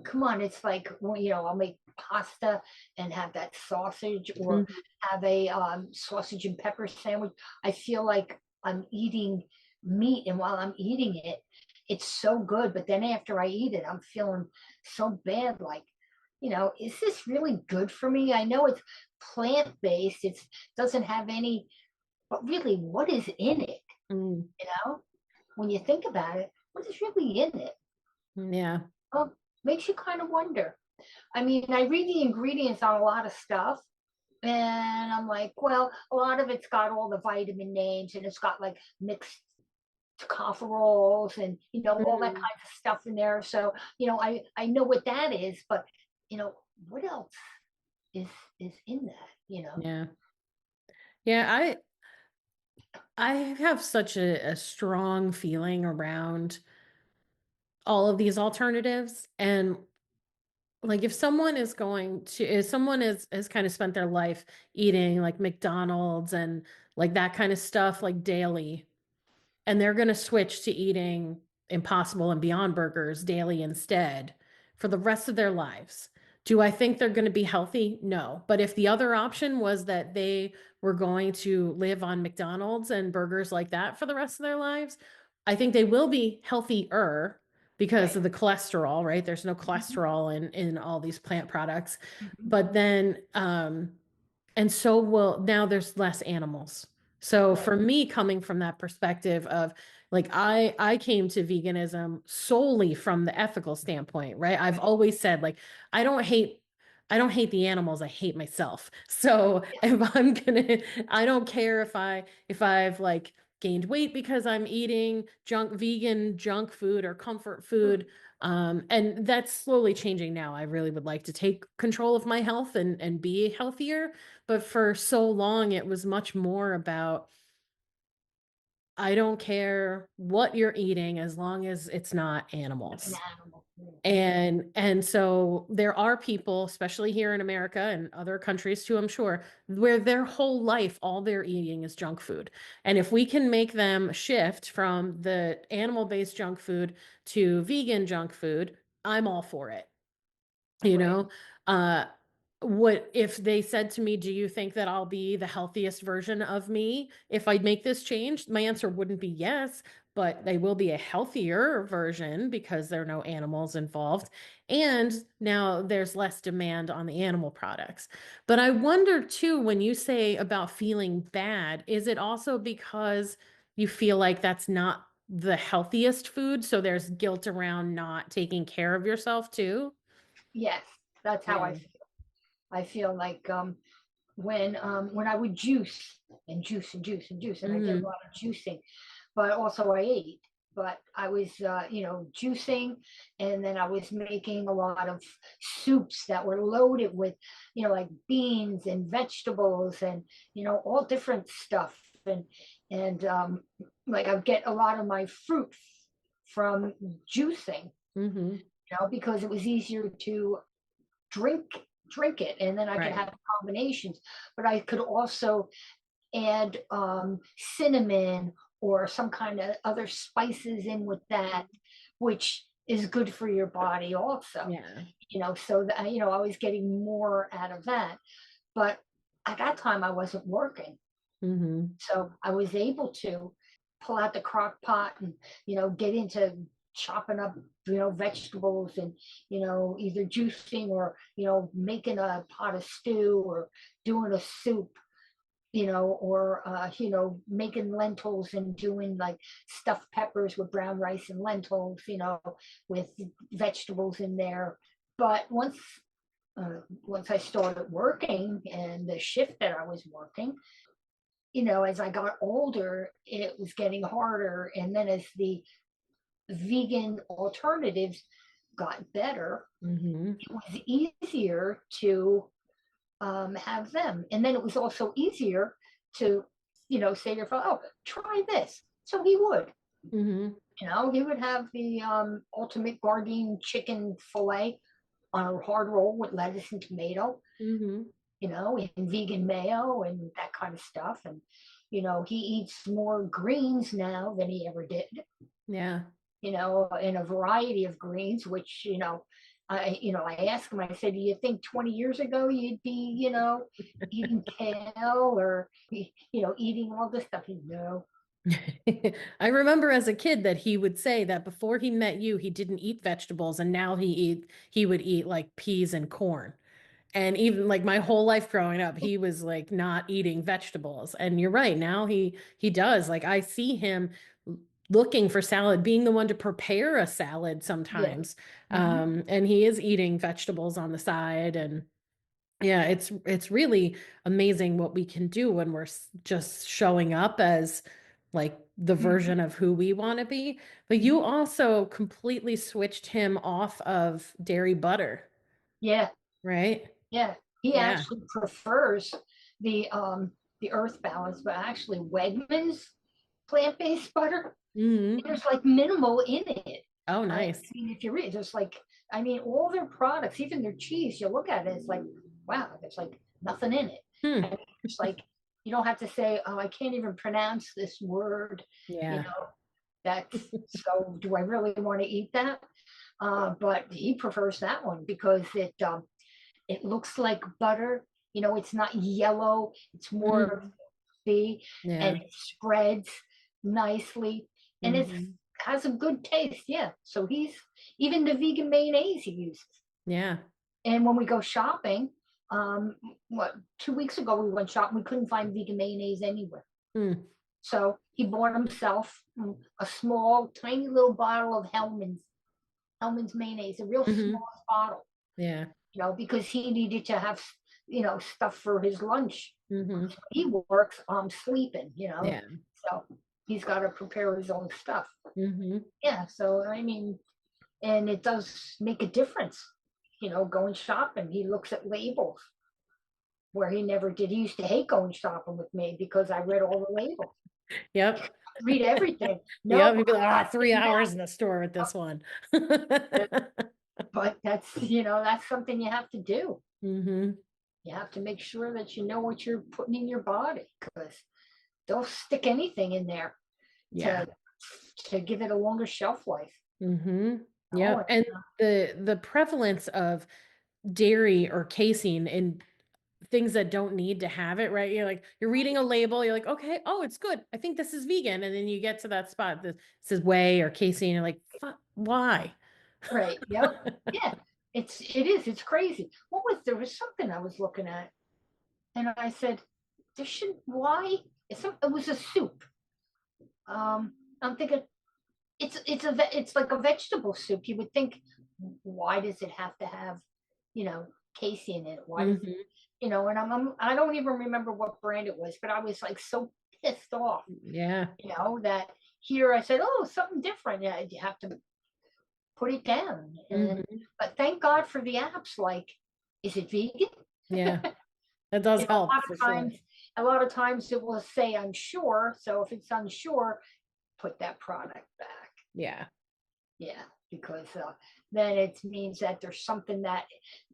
come on, it's like, well, I'll make pasta and have that sausage or Mhm. have a sausage and pepper sandwich. I feel like I'm eating meat, and while I'm eating it, it's so good. But then after I eat it, I'm feeling so bad. Like, is this really good for me? I know it's plant-based. It doesn't have any, but really, what is in it? Mm, You know, when you think about it, what is really in it? yeah. Makes you kind of wonder. I mean, I read the ingredients on a lot of stuff, and I'm like, well, a lot of it's got all the vitamin names, and it's got like mixed tocopherols and all that Mm, kind of stuff in there. So I know what that is, but what else is in that? yeah. Yeah, I have such a strong feeling around all of these alternatives. And like, if someone has kind of spent their life eating like McDonald's and like that kind of stuff like daily, and they're going to switch to eating Impossible and Beyond Burgers daily instead for the rest of their lives. Do I think they're going to be healthy? No. But if the other option was that they were going to live on McDonald's and burgers like that for the rest of their lives, I think they will be healthier because of the cholesterol, right? There's no cholesterol in all these plant products. But then and so will now there's less animals. So for me, coming from that perspective of like, I came to veganism solely from the ethical standpoint, right? I've always said, like, I don't hate I don't hate the animals, I hate myself. So if I don't care if I've like gained weight because I'm eating vegan junk food or comfort food. And that's slowly changing now. I really would like to take control of my health and be healthier. But for so long, it was much more about, I don't care what you're eating as long as it's not An animals. animal. And so there are people, especially here in America and other countries too, I'm sure, where their whole life, all they're eating is junk food. And if we can make them shift from the animal-based junk food to vegan junk food, I'm all for it. You know, uh, what if they said to me, do you think that I'll be the healthiest version of me if I make this change? My answer wouldn't be yes, but they will be a healthier version because there are no animals involved. And now there's less demand on the animal products. But I wonder too, when you say about feeling bad, is it also because you feel like that's not the healthiest food? So there's guilt around not taking care of yourself too? Yes, that's how I Yeah. feel. I feel like when I would juice and juice and juice and juice, and I did a Mhm. lot of juicing, but also I ate. But I was, juicing, and then I was making a lot of soups that were loaded with, like beans and vegetables and all different stuff, and like I would get a lot of my fruit from juicing, Mhm. because it was easier to drink drink it, and then I could Right. have combinations. But I could also add cinnamon or some kind of other spices in with that, which is good for your body also. Yeah. So that I was getting more out of that. But at that time I wasn't working, Mhm. so I was able to pull out the crock pot and, get into chopping up, vegetables and, either juicing or, making a pot of stew or doing a soup. or making lentils and doing like stuffed peppers with brown rice and lentils, with vegetables in there. But once I started working and the shift that I was working, as I got older, it was getting harder. And then as the vegan alternatives got better, it was easier to have them. And then it was also easier to, say to your father, oh, try this. So he would. He would have the ultimate Gardein chicken fillet on a hard roll with lettuce and tomato, and vegan mayo and that kind of stuff. And, he eats more greens now than he ever did. Yeah. In a variety of greens, which, I asked him, I said, do you think 20 years ago you'd be, eating kale or, eating all this stuff? No. I remember as a kid that he would say that before he met you, he didn't eat vegetables, and now he would eat like peas and corn. And even like my whole life growing up, he was like not eating vegetables. And you're right, now he does. Like I see him looking for salad, being the one to prepare a salad sometimes. And he is eating vegetables on the side. And yeah, it's really amazing what we can do when we're just showing up as like the version of who we want to be. But you also completely switched him off of dairy butter. Yeah. Right? Yeah. He actually prefers the earth balance, but actually Wegmans plant-based butter, there's like minimal in it. Oh, nice. I mean, if you read, there's like, all their products, even their cheese, you look at it, it's like, wow, there's like nothing in it. It's like, you don't have to say, oh, I can't even pronounce this word. Yeah. So do I really want to eat that? But he prefers that one because it looks like butter. It's not yellow. It's more and it spreads nicely, and it has a good taste. Yeah. So he's even the vegan mayonnaise he uses. Yeah. And when we go shopping, 2 weeks ago we went shopping, we couldn't find vegan mayonnaise anywhere. So he bought himself a small, tiny little bottle of Hellman's mayonnaise, a real small bottle. Yeah. Because he needed to have, stuff for his lunch. He works sleeping, Yeah. so he's got to prepare his own stuff. Yeah. So, and it does make a difference, going shopping. He looks at labels where he never did. He used to hate going shopping with me because I read all the labels. Yep. Read everything. No, he'd be like, 3 hours in the store with this one. But that's something you have to do. You have to make sure that you know what you're putting in your body, because they'll stick anything in there to give it a longer shelf life. Yeah. And the prevalence of dairy or casein in things that don't need to have it, right? You're reading a label, you're like, okay, oh, it's good. I think this is vegan. And then you get to that spot that says whey or casein, you're like, why? Right. Yep. Yeah. It's crazy. There was something I was looking at, and I said, why? It was a soup. I'm thinking it's like a vegetable soup. You would think, why does it have to have, casein in it? Why does it, and I don't even remember what brand it was, but I was like so pissed off. Yeah. That here I said, oh, something different. Yeah, you have to put it down. But thank God for the apps like, is it vegan? Yeah, that does help. A lot of times it will say unsure. So if it's unsure, put that product back. Yeah. Yeah, because then it means that there's something that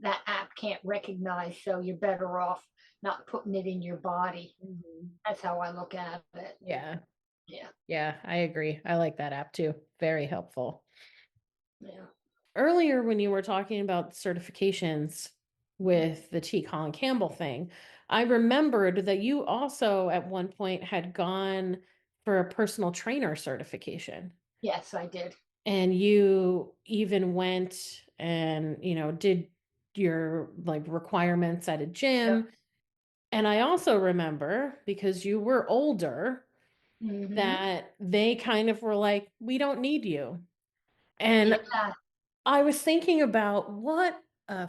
app can't recognize. So you're better off not putting it in your body. That's how I look at it. Yeah. Yeah. Yeah, I agree. I like that app too. Very helpful. Yeah. Earlier, when you were talking about certifications with the T. Colin Campbell thing, I remembered that you also at one point had gone for a personal trainer certification. Yes, I did. And you even went and, did your like requirements at a gym. And I also remember, because you were older, Mhm. that they kind of were like, we don't need you. And Yeah. I was thinking about what a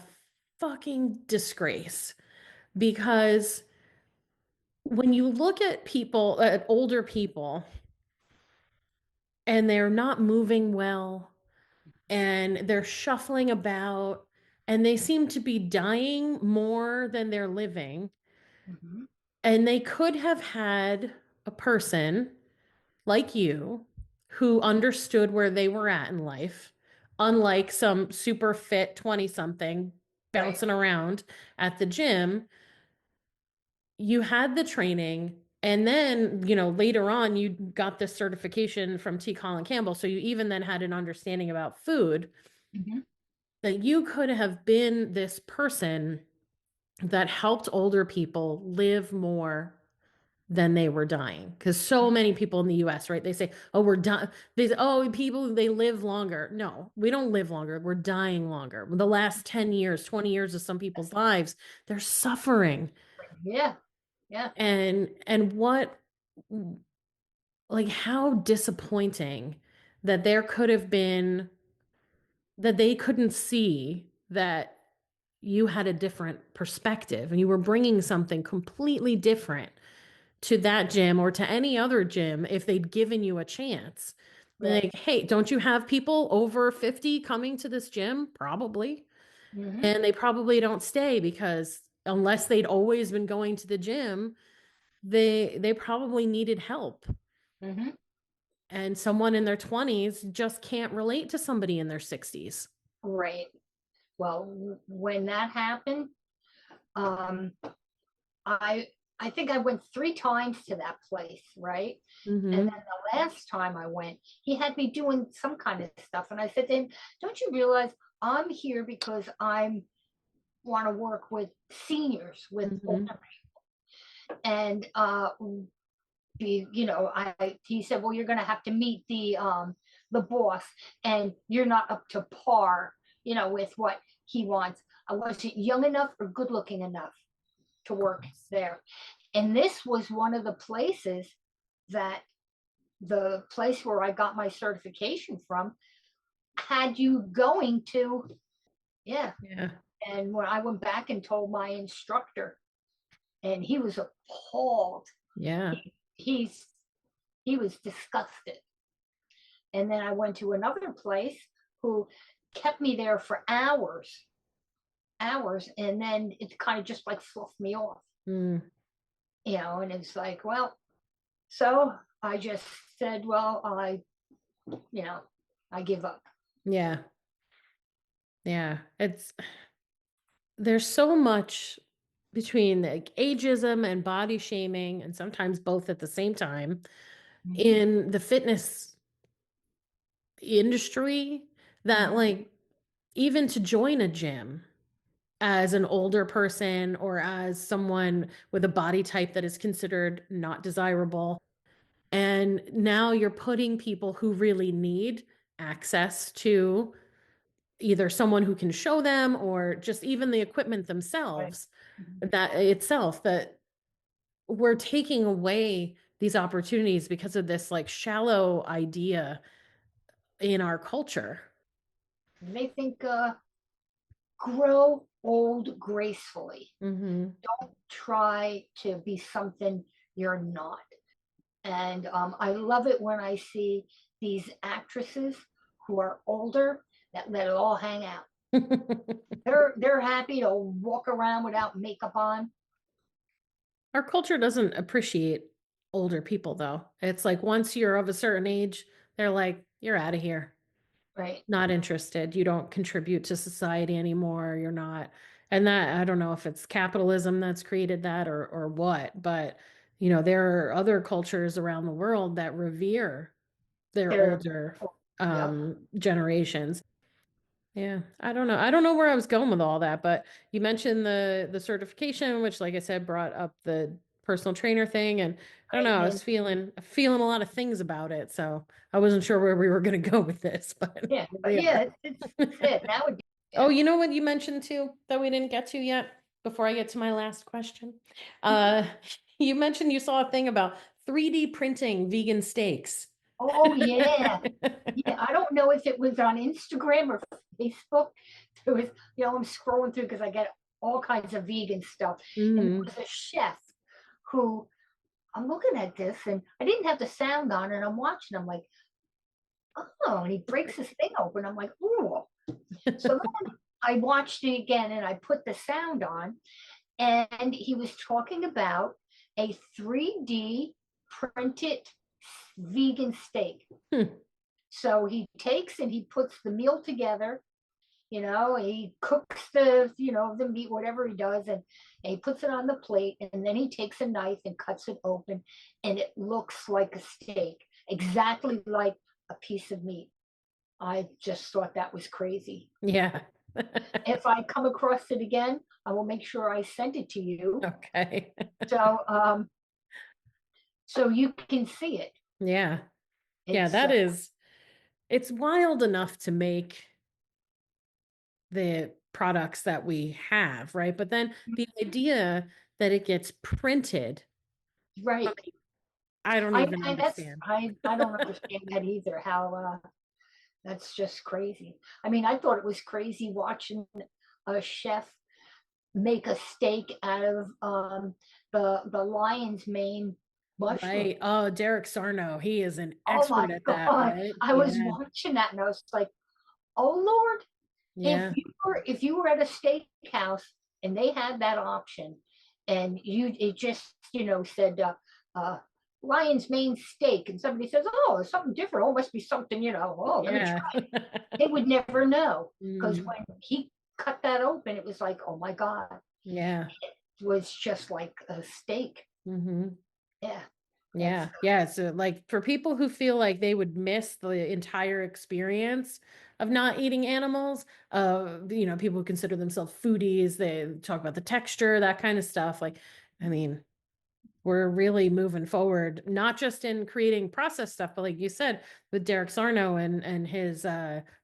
fucking disgrace. Because when you look at people, at older people, and they're not moving well, and they're shuffling about, and they seem to be dying more than they're living, Mhm. and they could have had a person like you who understood where they were at in life, unlike some super fit 20 something bouncing around at the gym. You had the training, and then, later on you got this certification from T. Colin Campbell, so you even then had an understanding about food, Mhm. that you could have been this person that helped older people live more than they were dying. Because so many people in the US, right, they say, oh, we're dying. They say, oh, people, they live longer. No, we don't live longer. We're dying longer. The last 10 years, 20 years of some people's lives, they're suffering. Yeah. Yeah. And what, like, how disappointing that there could have been, that they couldn't see that you had a different perspective and you were bringing something completely different to that gym or to any other gym if they'd given you a chance. Right. Like, hey, don't you have people over 50 coming to this gym? Probably. Mhm. And they probably don't stay because unless they'd always been going to the gym, they probably needed help. Mhm. And someone in their 20s just can't relate to somebody in their 60s. Right. Well, when that happened, um, I I think I went 3 times to that place, right? And then the last time I went, he had me doing some kind of stuff, and I said to him, "Don't you realize I'm here because I want to work with seniors, with older people?" And he said, "Well, you're going to have to meet the boss, and you're not up to par, with what he wants. I wasn't young enough or good looking enough to work there." And this was one of the places that the place where I got my certification from had you going to, yeah. Yeah. And when I went back and told my instructor, and he was appalled. Yeah. He was disgusted. And then I went to another place who kept me there for hours, and then it kind of just like fluffed me off, Mm. and it's like, well, so I just said, well, I give up. Yeah. Yeah. There's so much between like ageism and body shaming, and sometimes both at the same time, in the fitness industry, that like, even to join a gym as an older person or as someone with a body type that is considered not desirable, and now you're putting people who really need access to either someone who can show them or just even the equipment themselves, that itself, that we're taking away these opportunities because of this like shallow idea in our culture. And they think, grow old gracefully. Don't try to be something you're not. And I love it when I see these actresses who are older that let it all hang out. They're happy to walk around without makeup on. Our culture doesn't appreciate older people, though. It's like once you're of a certain age, they're like, you're out of here. Right. Not interested. You don't contribute to society anymore. You're not. And that, I don't know if it's capitalism that's created that or what, but there are other cultures around the world that revere their older generations. Yeah, I don't know. I don't know where I was going with all that, but you mentioned the certification, which, like I said, brought up the personal trainer thing, and I don't know. I was feeling a lot of things about it, so I wasn't sure where we were going to go with this, but yeah, but yeah, it's it. That would be. Oh, you know what you mentioned too that we didn't get to yet? before I get to my last question. You mentioned you saw a thing about 3D printing vegan steaks. Oh yeah. Yeah, I don't know if it was on Instagram or Facebook. It was, I'm scrolling through because I get all kinds of vegan stuff. And there was a chef who I'm looking at this and I didn't have the sound on and I'm watching. I'm like, oh, and he breaks this thing open. I'm like, ooh. So then I watched it again and I put the sound on and he was talking about a 3D printed vegan steak. So he takes and he puts the meal together, he cooks the meat, whatever he does, and he puts it on the plate, and then he takes a knife and cuts it open, and it looks like a steak, exactly like a piece of meat. I just thought that was crazy. Yeah. If I come across it again, I will make sure I send it to you. Okay. So you can see it. Yeah. It's wild enough to make the products that we have, right? But then the idea that it gets printed, right? I don't even understand. I don't understand that either. How that's just crazy. I mean, I thought it was crazy watching a chef make a steak out of the lion's mane mushroom. Right. Oh, Derek Sarno, he is an expert at that, right? I was watching that and I was like, oh Lord. Yeah. If you were at a steakhouse and they had that option and it just said lion's mane steak and somebody says, oh, it's something different, must be something, let me try it. They would never know because when he cut that open, it was like, oh my God. Yeah. It was just like a steak. Yeah. So like for people who feel like they would miss the entire experience of not eating animals, people who consider themselves foodies, they talk about the texture, that kind of stuff. Like, I mean, we're really moving forward, not just in creating processed stuff, but like you said, with Derek Sarno and his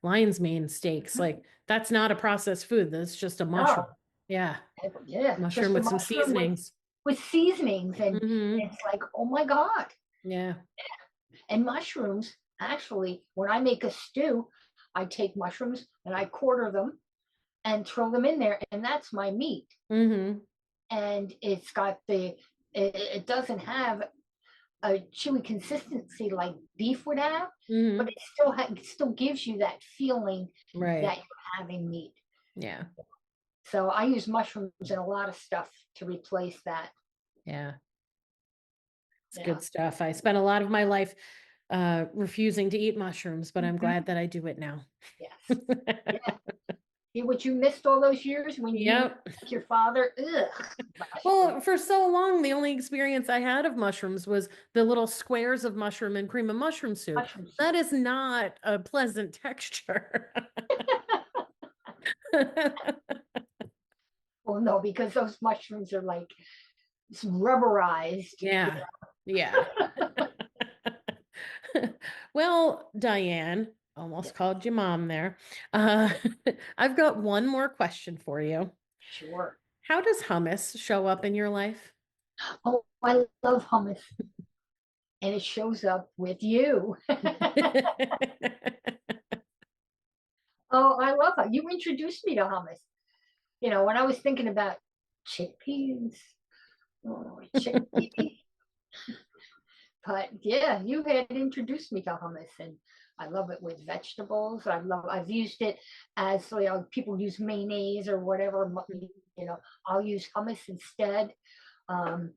lion's mane steaks, like that's not a processed food. That's just a mushroom. Yeah. Mushroom with some seasonings. With seasonings and it's like, oh my God. Yeah. And mushrooms, actually, when I make a stew, I take mushrooms and I quarter them and throw them in there, and that's my meat. And it's got it doesn't have a chewy consistency like beef would have, but it still gives you that feeling that you're having meat. Yeah. So I use mushrooms in a lot of stuff to replace that. Yeah. It's good stuff. I spent a lot of my life refusing to eat mushrooms, but I'm glad that I do it now. Yes. See what you missed all those years when you like your father. Well, for so long, the only experience I had of mushrooms was the little squares of mushroom and cream of mushroom soup. That is not a pleasant texture. Well, no, because those mushrooms are like rubberized. Yeah. Well, Diane, almost called you mom there. I've got one more question for you. Sure. How does hummus show up in your life? Oh, I love hummus. And it shows up with you. Oh, I love it. You introduced me to hummus. When I was thinking about chickpeas, but yeah, you had introduced me to hummus, and I love it with vegetables. I've used it as people use mayonnaise or whatever. I'll use hummus instead, I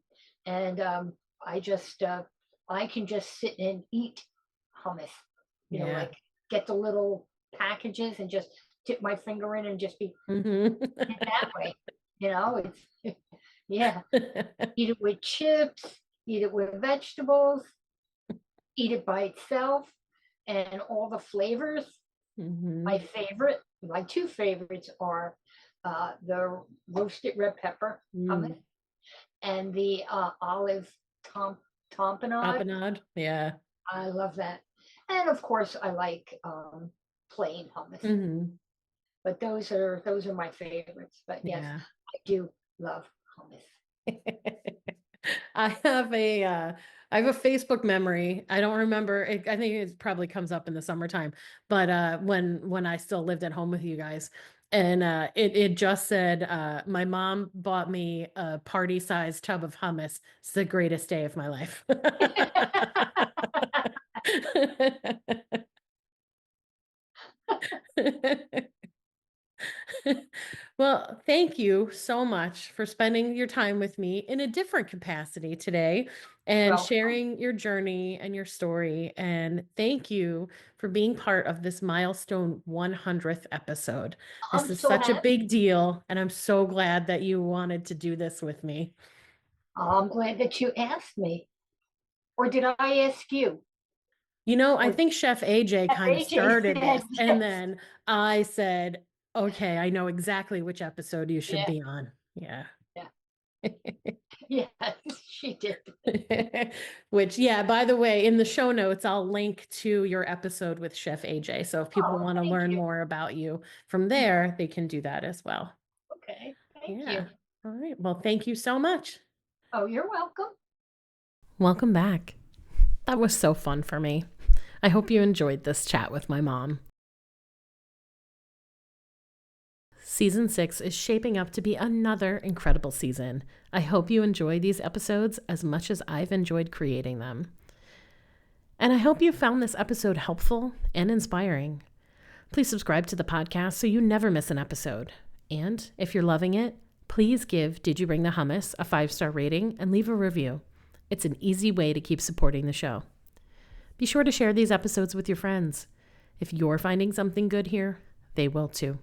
can just sit and eat hummus. Like get the little packages and just dip my finger in and just be that way. It's eat it with chips, eat it with vegetables, eat it by itself, and all the flavors. My two favorites are the roasted red pepper hummus and the olive tapenade. Yeah, I love that. And of course, I like plain hummus. But those are my favorites. But yes, I do. love hummus. I have a Facebook memory. I don't remember. I think it probably comes up in the summertime, but when I still lived at home with you guys, and it just said, my mom bought me a party-sized tub of hummus. It's the greatest day of my life. Well, thank you so much for spending your time with me in a different capacity today and Welcome. sharing your journey and your story. And thank you for being part of this milestone 100th episode. This I'm is so such a happy. big deal, and I'm so glad that you wanted to do this with me. I'm glad that you asked me. Or did I ask you? You know, I Or think Chef AJ Chef kind of AJ started this, said and yes. then I said, okay, I know exactly which episode you should Yeah. be on. Yeah. Yes, she did. Which, yeah, by the way, in the show notes, I'll link to your episode with Chef AJ. So if people want to thank learn you. more about you from there, they can do that as well. Okay, thank Yeah. you. All right. Well, thank you so much. Oh, you're welcome. Welcome back. That was so fun for me. I hope you enjoyed this chat with my mom. Season 6 is shaping up to be another incredible season. I hope you enjoy these episodes as much as I've enjoyed creating them. And I hope you found this episode helpful and inspiring. Please subscribe to the podcast so you never miss an episode. And if you're loving it, please give Did You Bring the Hummus a 5-star rating and leave a review. It's an easy way to keep supporting the show. Be sure to share these episodes with your friends. If you're finding something good here, they will too.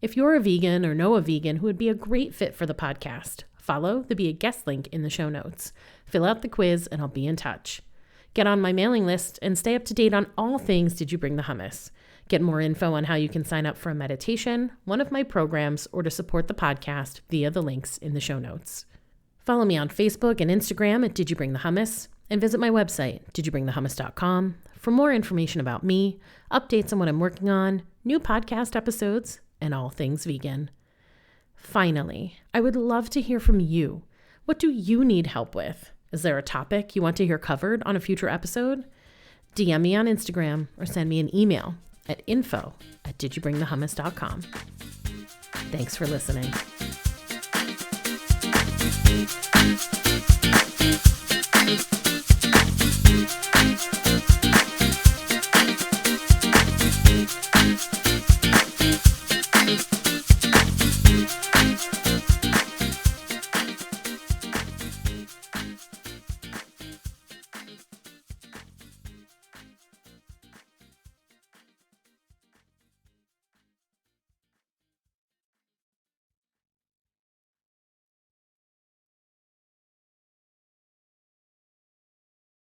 If you're a vegan or know a vegan who would be a great fit for the podcast, follow the Be a Guest link in the show notes. Fill out the quiz and I'll be in touch. Get on my mailing list and stay up to date on all things Did You Bring the Hummus. Get more info on how you can sign up for a meditation, one of my programs, or to support the podcast via the links in the show notes. Follow me on Facebook and Instagram at Did You Bring the Hummus, and visit my website, didyouBringTheHummus.com, for more information about me, updates on what I'm working on, new podcast episodes, and all things vegan. Finally, I would love to hear from you. What do you need help with? Is there a topic you want to hear covered on a future episode? DM me on Instagram or send me an email at info@didyouBringTheHummus.com. Thanks for listening.